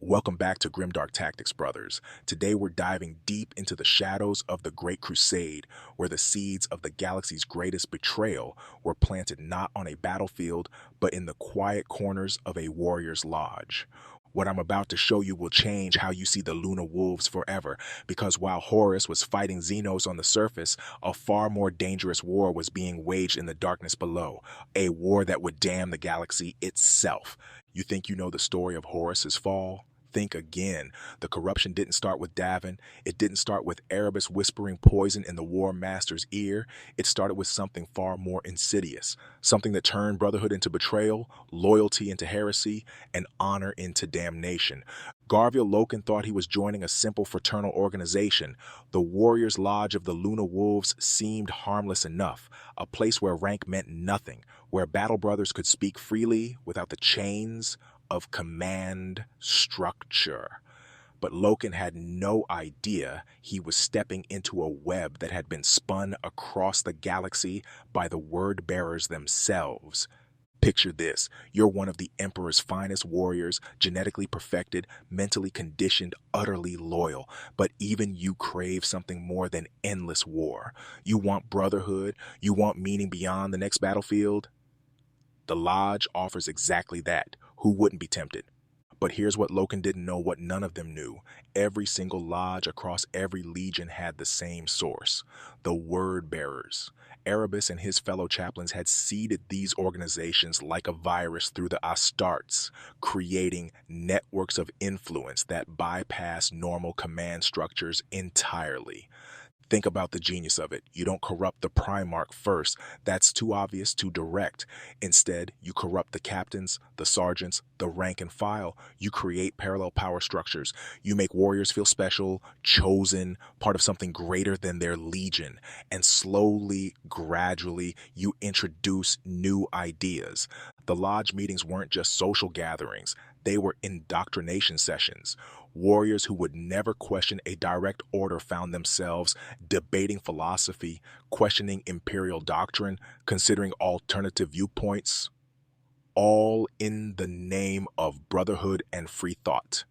Welcome back to Grimdark Tactics, brothers. Today we're diving deep into the shadows of the Great Crusade, where the seeds of the galaxy's greatest betrayal were planted not on a battlefield, but in the quiet corners of a warrior's lodge. What I'm about to show you will change how you see the Lunar Wolves forever, because while Horus was fighting Xenos on the surface, a far more dangerous war was being waged in the darkness below, a war that would damn the galaxy itself. You think you know the story of Horus's fall? Think again. The corruption didn't start with Davin. It didn't start with Erebus whispering poison in the War Master's ear. It started with something far more insidious, something that turned Brotherhood into betrayal, loyalty into heresy, and honor into damnation. Lokan thought he was joining a simple fraternal organization. The Warriors' Lodge of the Lunar Wolves seemed harmless enough, a place where rank meant nothing, where battle brothers could speak freely without the chains of command structure. But Lokan had no idea he was stepping into a web that had been spun across the galaxy by the Wordbearers themselves. Picture this: you're one of the Emperor's finest warriors, genetically perfected, mentally conditioned, utterly loyal. But even you crave something more than endless war. You want brotherhood, you want meaning beyond the next battlefield. The Lodge offers exactly that. Who wouldn't be tempted? But here's what Lokan didn't know, what none of them knew. Every single lodge across every legion had the same source: the Wordbearers. Erebus and his fellow chaplains had seeded these organizations like a virus through the Astartes, creating networks of influence that bypass normal command structures entirely. Think about the genius of it. You don't corrupt the Primarch first. That's too obvious, too direct. Instead, you corrupt the captains, the sergeants, the rank and file. You create parallel power structures. You make warriors feel special, chosen, part of something greater than their legion. And slowly, gradually, you introduce new ideas. The lodge meetings weren't just social gatherings. They were indoctrination sessions. Warriors who would never question a direct order found themselves debating philosophy, questioning imperial doctrine, considering alternative viewpoints, all in the name of brotherhood and free thought.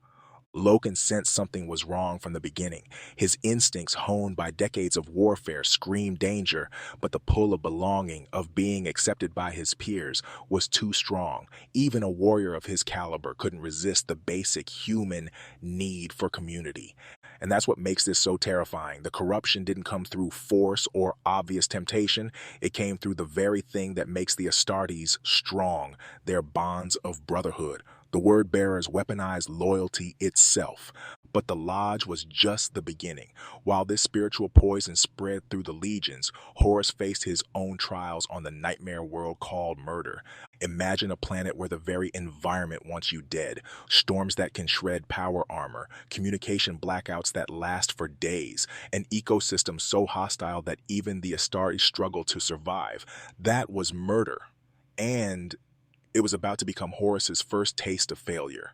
Lokan sensed something was wrong from the beginning. His instincts, honed by decades of warfare, screamed danger, but the pull of belonging, of being accepted by his peers, was too strong. Even a warrior of his caliber couldn't resist the basic human need for community. And that's what makes this so terrifying. The corruption didn't come through force or obvious temptation. It came through the very thing that makes the Astartes strong: their bonds of brotherhood. The Wordbearers weaponized loyalty itself. But the Lodge was just the beginning. While this spiritual poison spread through the legions, Horus faced his own trials on the nightmare world called murder. Imagine a planet where the very environment wants you dead. Storms that can shred power armor, communication blackouts that last for days, an ecosystem so hostile that even the Astartes struggle to survive. That was murder. And it was about to become Horus's first taste of failure.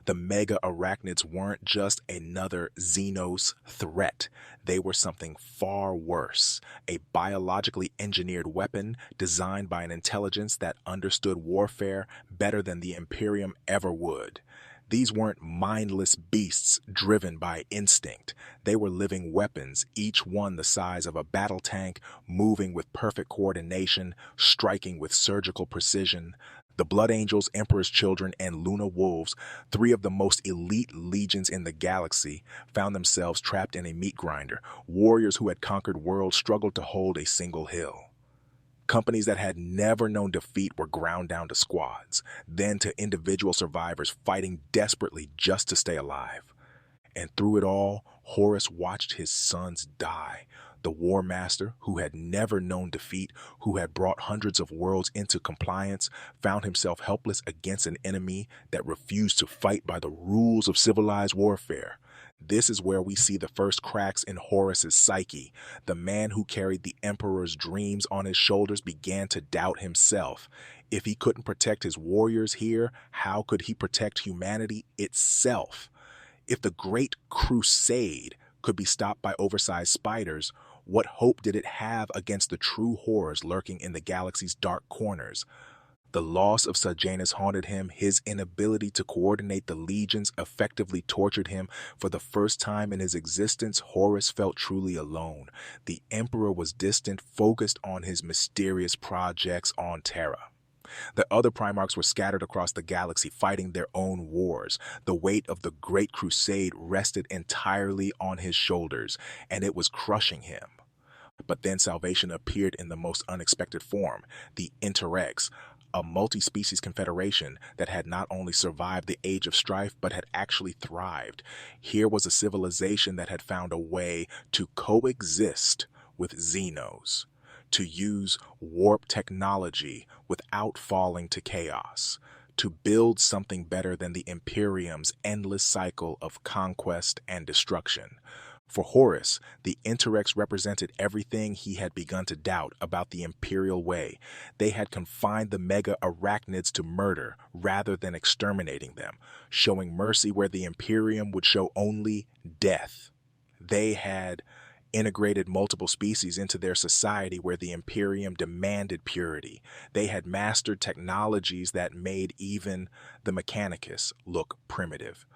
The mega Arachnids weren't just another Xenos threat. They were something far worse: a biologically engineered weapon designed by an intelligence that understood warfare better than the Imperium ever would. These weren't mindless beasts driven by instinct. They were living weapons, each one the size of a battle tank, moving with perfect coordination, striking with surgical precision. The Blood Angels, Emperor's Children, and Lunar Wolves, three of the most elite legions in the galaxy, found themselves trapped in a meat grinder. Warriors who had conquered worlds struggled to hold a single hill. Companies that had never known defeat were ground down to squads, then to individual survivors fighting desperately just to stay alive. And through it all, Horus watched his sons die. The War Master, who had never known defeat, who had brought hundreds of worlds into compliance, found himself helpless against an enemy that refused to fight by the rules of civilized warfare. This is where we see the first cracks in Horus's psyche. The man who carried the Emperor's dreams on his shoulders began to doubt himself. If he couldn't protect his warriors here, how could he protect humanity itself? If the Great Crusade could be stopped by oversized spiders, what hope did it have against the true horrors lurking in the galaxy's dark corners? The loss of Sejanus haunted him. His inability to coordinate the legions effectively tortured him. For the first time in his existence, Horus felt truly alone. The Emperor was distant, focused on his mysterious projects on Terra. The other Primarchs were scattered across the galaxy, fighting their own wars. The weight of the Great Crusade rested entirely on his shoulders, and it was crushing him. But then salvation appeared in the most unexpected form, the Interrex, a multi-species confederation that had not only survived the Age of Strife, but had actually thrived. Here was a civilization that had found a way to coexist with Xenos, to use warp technology without falling to chaos, to build something better than the Imperium's endless cycle of conquest and destruction. For Horus, the Interex represented everything he had begun to doubt about the Imperial way. They had confined the mega Arachnids to murder rather than exterminating them, showing mercy where the Imperium would show only death. They had integrated multiple species into their society where the Imperium demanded purity. They had mastered technologies that made even the Mechanicus look primitive.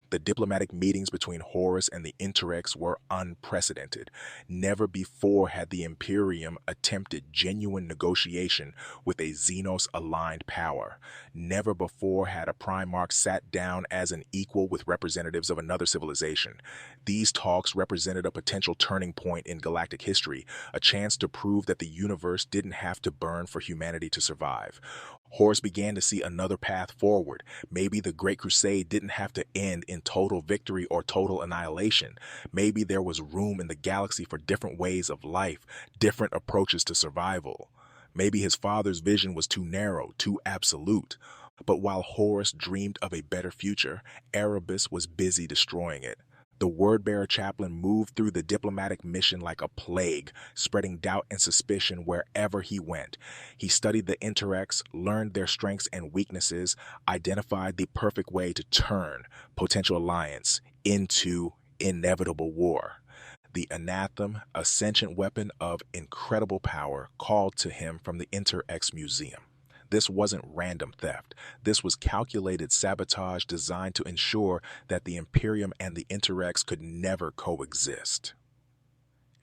The diplomatic meetings between Horus and the Interrex were unprecedented. Never before had the Imperium attempted genuine negotiation with a Xenos-aligned power. Never before had a Primarch sat down as an equal with representatives of another civilization. These talks represented a potential turning point in galactic history, a chance to prove that the universe didn't have to burn for humanity to survive. Horus began to see another path forward. Maybe the Great Crusade didn't have to end in total victory or total annihilation. Maybe there was room in the galaxy for different ways of life, different approaches to survival. Maybe his father's vision was too narrow, too absolute. But while Horus dreamed of a better future, Erebus was busy destroying it. The Wordbearer chaplain moved through the diplomatic mission like a plague, spreading doubt and suspicion wherever he went. He studied the Interrex, learned their strengths and weaknesses, identified the perfect way to turn potential alliance into inevitable war. The Anathem, a sentient weapon of incredible power, called to him from the Interex museum. This wasn't random theft. This was calculated sabotage designed to ensure that the Imperium and the Interrex could never coexist.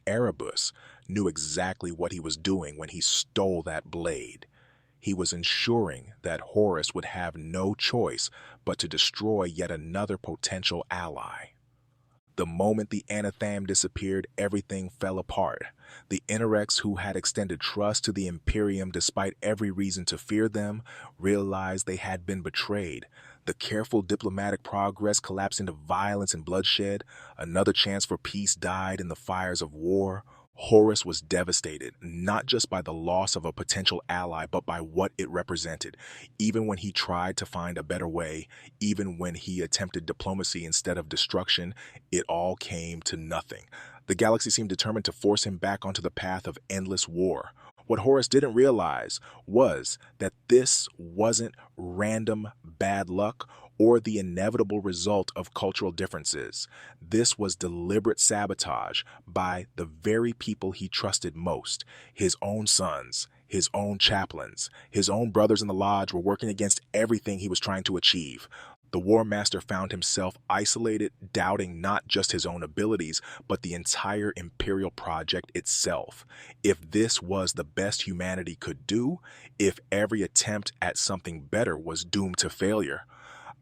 Erebus knew exactly what he was doing when he stole that blade. He was ensuring that Horus would have no choice but to destroy yet another potential ally. The moment the Anathem disappeared, everything fell apart. The Interrex, who had extended trust to the Imperium despite every reason to fear them, realized they had been betrayed. The careful diplomatic progress collapsed into violence and bloodshed. Another chance for peace died in the fires of war. Horus was devastated, not just by the loss of a potential ally, but by what it represented. Even when he tried to find a better way, even when he attempted diplomacy instead of destruction, it all came to nothing. The galaxy seemed determined to force him back onto the path of endless war. What Horus didn't realize was that this wasn't random bad luck or the inevitable result of cultural differences. This was deliberate sabotage by the very people he trusted most. His own sons, his own chaplains, his own brothers in the lodge were working against everything he was trying to achieve. The War Master found himself isolated, doubting not just his own abilities, but the entire Imperial project itself. If this was the best humanity could do, if every attempt at something better was doomed to failure.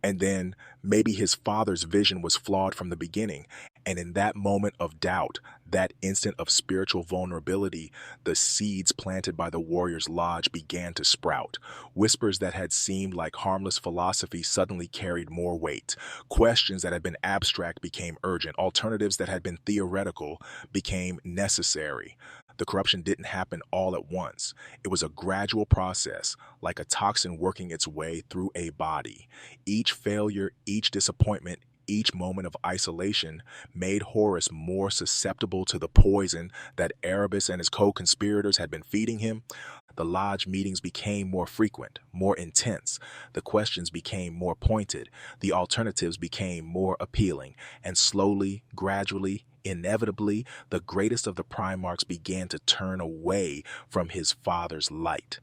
And then maybe his father's vision was flawed from the beginning. And in that moment of doubt, that instant of spiritual vulnerability, the seeds planted by the Warriors' Lodge began to sprout. Whispers that had seemed like harmless philosophy suddenly carried more weight. Questions that had been abstract became urgent. Alternatives that had been theoretical became necessary. The corruption didn't happen all at once. It was a gradual process, like a toxin working its way through a body. Each failure, each disappointment, each moment of isolation made Horus more susceptible to the poison that Erebus and his co-conspirators had been feeding him. The lodge meetings became more frequent, more intense. The questions became more pointed. The alternatives became more appealing. And slowly, gradually, inevitably, the greatest of the Primarchs began to turn away from his father's light.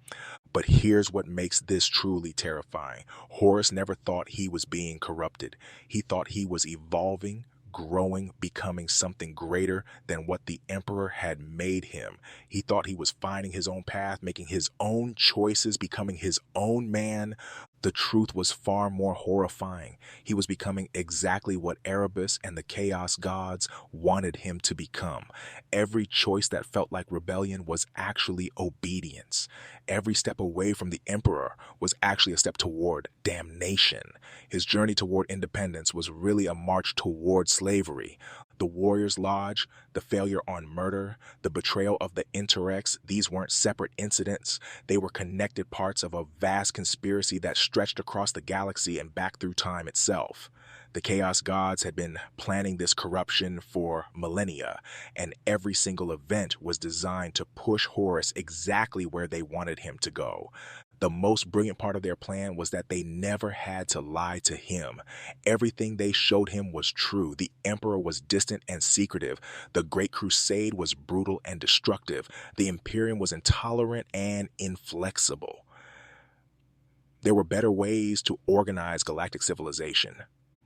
But here's what makes this truly terrifying. Horus never thought he was being corrupted. He thought he was evolving, growing, becoming something greater than what the Emperor had made him. He thought he was finding his own path, making his own choices, becoming his own man. The truth was far more horrifying. He was becoming exactly what Erebus and the Chaos Gods wanted him to become. Every choice that felt like rebellion was actually obedience. Every step away from the Emperor was actually a step toward damnation. His journey toward independence was really a march toward slavery. The Warriors' Lodge, the failure on murder, the betrayal of the Interrex, these weren't separate incidents. They were connected parts of a vast conspiracy that stretched across the galaxy and back through time itself. The Chaos Gods had been planning this corruption for millennia, and every single event was designed to push Horus exactly where they wanted him to go. The most brilliant part of their plan was that they never had to lie to him. Everything they showed him was true. The Emperor was distant and secretive. The Great Crusade was brutal and destructive. The Imperium was intolerant and inflexible. There were better ways to organize galactic civilization.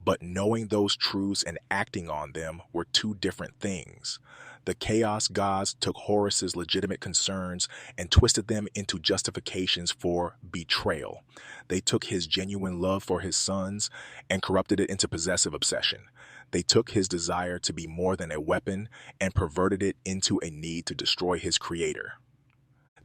But knowing those truths and acting on them were two different things. The Chaos Gods took Horus's legitimate concerns and twisted them into justifications for betrayal. They took his genuine love for his sons and corrupted it into possessive obsession. They took his desire to be more than a weapon and perverted it into a need to destroy his creator.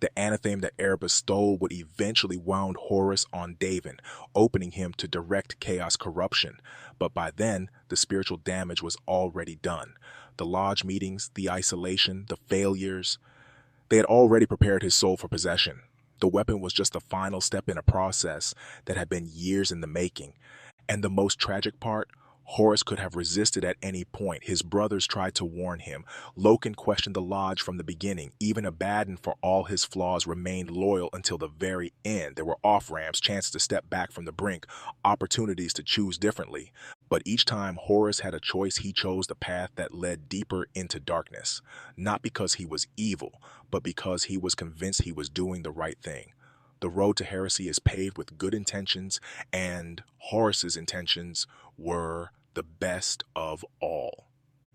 The Anathem that Erebus stole would eventually wound Horus on Davin, opening him to direct chaos corruption. But by then, the spiritual damage was already done. The lodge meetings, the isolation, the failures, they had already prepared his soul for possession. The weapon was just the final step in a process that had been years in the making. And the most tragic part, Horus could have resisted at any point. His brothers tried to warn him. Lokan questioned the Lodge from the beginning. Even Abaddon, for all his flaws, remained loyal until the very end. There were off-ramps, chances to step back from the brink, opportunities to choose differently. But each time Horus had a choice, he chose the path that led deeper into darkness. Not because he was evil, but because he was convinced he was doing the right thing. The road to heresy is paved with good intentions, and Horus's intentions were the best of all.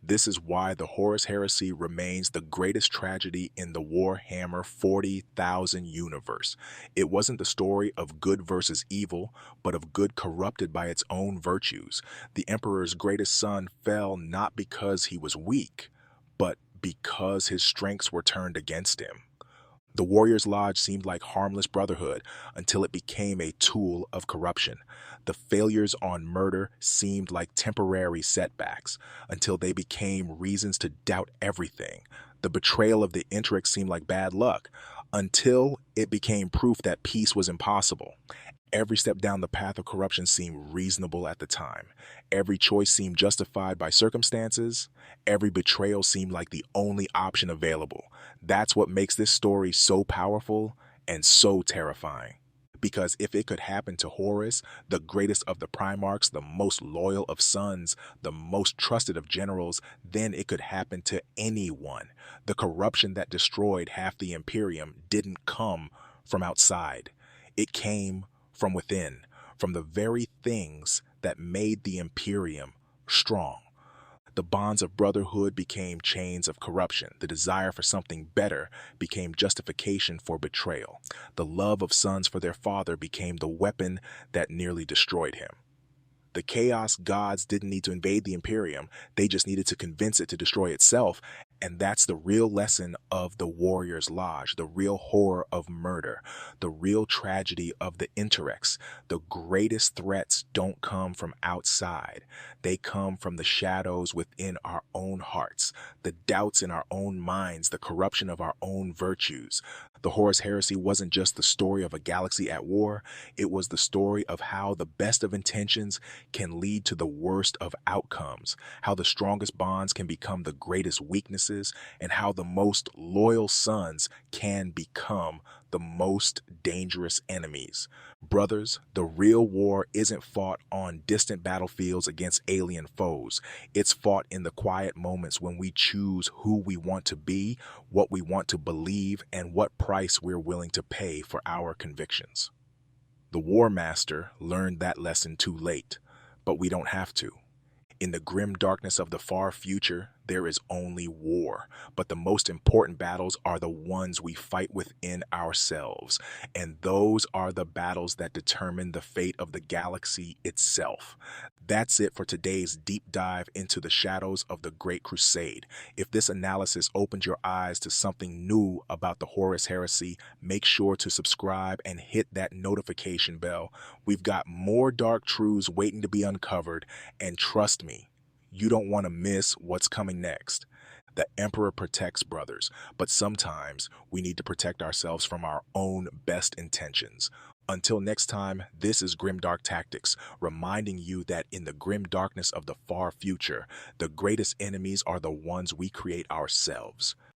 This is why the Horus Heresy remains the greatest tragedy in the Warhammer 40,000 universe. It wasn't the story of good versus evil, but of good corrupted by its own virtues. The Emperor's greatest son fell not because he was weak, but because his strengths were turned against him. The Warriors' Lodge seemed like harmless Brotherhood until it became a tool of corruption. The failures on murder seemed like temporary setbacks until they became reasons to doubt everything. The betrayal of the Interrex seemed like bad luck until it became proof that peace was impossible. Every step down the path of corruption seemed reasonable at the time. Every choice seemed justified by circumstances. Every betrayal seemed like the only option available. That's what makes this story so powerful and so terrifying. Because if it could happen to Horus, the greatest of the Primarchs, the most loyal of sons, the most trusted of generals, then it could happen to anyone. The corruption that destroyed half the Imperium didn't come from outside. It came from within, from the very things that made the Imperium strong. The bonds of brotherhood became chains of corruption. The desire for something better became justification for betrayal. The love of sons for their father became the weapon that nearly destroyed him. The Chaos Gods didn't need to invade the Imperium, they just needed to convince it to destroy itself. And that's the real lesson of the Warriors' Lodge, the real horror of murder, the real tragedy of the Interex. The greatest threats don't come from outside. They come from the shadows within our own hearts, the doubts in our own minds, the corruption of our own virtues. The Horus Heresy wasn't just the story of a galaxy at war, it was the story of how the best of intentions can lead to the worst of outcomes, how the strongest bonds can become the greatest weaknesses, and how the most loyal sons can become the most dangerous enemies. Brothers, the real war isn't fought on distant battlefields against alien foes. It's fought in the quiet moments when we choose who we want to be, what we want to believe, and what price we're willing to pay for our convictions. The War Master learned that lesson too late, but we don't have to. In the grim darkness of the far future, there is only war, but the most important battles are the ones we fight within ourselves, and those are the battles that determine the fate of the galaxy itself. That's it for today's deep dive into the shadows of the Great Crusade. If this analysis opened your eyes to something new about the Horus Heresy, make sure to subscribe and hit that notification bell. We've got more dark truths waiting to be uncovered, and trust me, you don't want to miss what's coming next. The Emperor protects, brothers, but sometimes we need to protect ourselves from our own best intentions. Until next time, this is Grimdark Tactics, reminding you that in the grim darkness of the far future, the greatest enemies are the ones we create ourselves.